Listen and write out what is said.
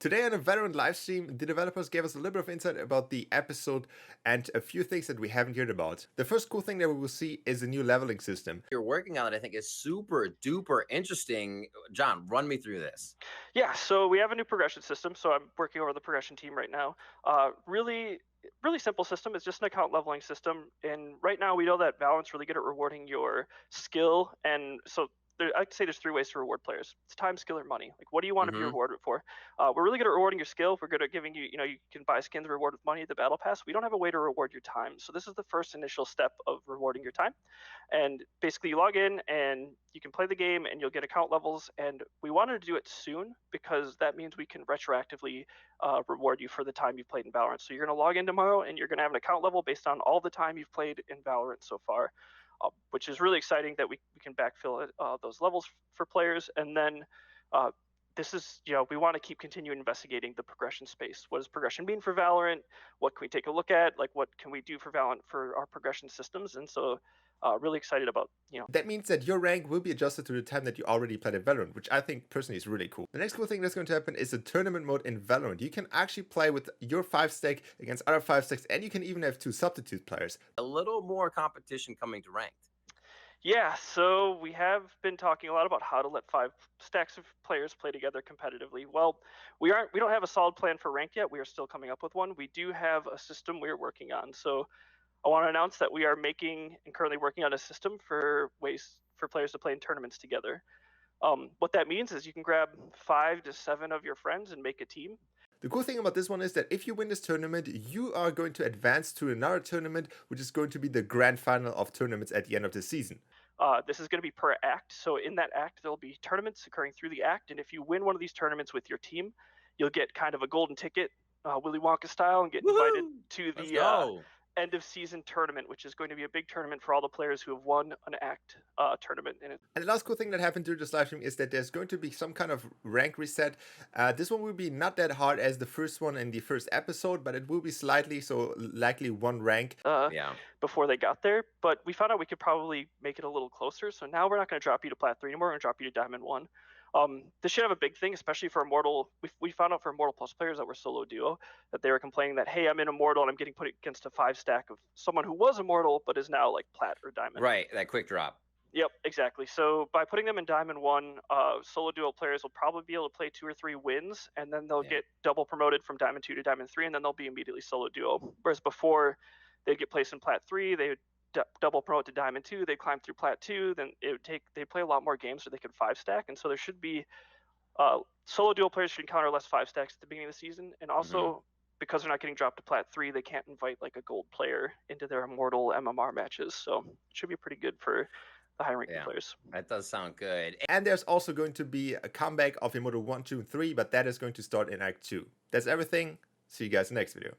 Today on a Valorant live stream, the developers gave us a little bit of insight about the episode and a few things that we haven't heard about. The first cool thing that we will see is a new leveling system. You're working on it, I think, is super duper interesting. John, run me through this. Yeah, so we have a new progression system. So I'm working over the progression team right now. Really simple system. It's just an account leveling system. And right now we know that Valorant's really good at rewarding your skill. And so I'd say there's three ways to reward players. It's time, skill, or money. Like, what do you want to be rewarded for? We're really good at rewarding your skill. We're good at giving you, you can buy skins reward with money at the battle pass. We don't have a way to reward your time. So this is the first initial step of rewarding your time. And basically you log in and you can play the game and you'll get account levels. And we wanted to do it soon because that means we can retroactively reward you for the time you've played in Valorant. So you're going to log in tomorrow and you're going to have an account level based on all the time you've played in Valorant so far. Which is really exciting that we can backfill those levels for players. And then this is, we want to keep continuing investigating the progression space. What does progression mean for Valorant? What can we take a look at? Like, what can we do for Valorant for our progression systems? And so really excited about, That means that your rank will be adjusted to the time that you already played at Valorant, which I think personally is really cool. The next cool thing that's going to happen is a tournament mode in Valorant. You can actually play with your 5-stack against other 5-stacks, and you can even have 2 substitute players. A little more competition coming to ranked. Yeah, so we have been talking a lot about how to let 5 stacks of players play together competitively. Well, we don't have a solid plan for ranked yet. We are still coming up with one. We do have a system we're working on. So I want to announce that we are making and currently working on a system for ways for players to play in tournaments together. What that means is you can grab 5 to 7 of your friends and make a team. The cool thing about this one is that if you win this tournament, you are going to advance to another tournament, which is going to be the grand final of tournaments at the end of the season. This is going to be per act. So in that act, there'll be tournaments occurring through the act. And if you win one of these tournaments with your team, you'll get kind of a golden ticket, Willy Wonka style, and get invited to the end of season tournament, which is going to be a big tournament for all the players who have won an act tournament in it. And the last cool thing that happened during this live stream is that there's going to be some kind of rank reset. This one will be not that hard as the first one in the first episode, but it will be slightly, so likely 1 rank. Before they got there. But we found out we could probably make it a little closer. So now we're not going to drop you to Plat 3 anymore. We're going to drop you to Diamond 1. This should have a big thing, especially for Immortal. We found out for Immortal Plus players that were solo duo that they were complaining that, hey, I'm in Immortal and I'm getting put against a 5-stack of someone who was Immortal but is now like Plat or Diamond. Right, that quick drop. Yep, exactly. So by putting them in Diamond 1, solo duo players will probably be able to play 2 or 3 wins, and then they'll get double promoted from Diamond 2 to Diamond 3, and then they'll be immediately solo duo. Whereas before, they'd get placed in Plat 3, they would double promote to Diamond 2, they'd climb through Plat 2, then they'd play a lot more games so they could 5-stack, and so there should be solo duo players should encounter less 5-stacks at the beginning of the season, and also because they're not getting dropped to Plat 3, they can't invite like a gold player into their Immortal MMR matches, so it should be pretty good for the high-ranking players. That does sound good. And there's also going to be a comeback of Immortal 1, 2, and 3, but that is going to start in Act 2. That's everything. See you guys in the next video.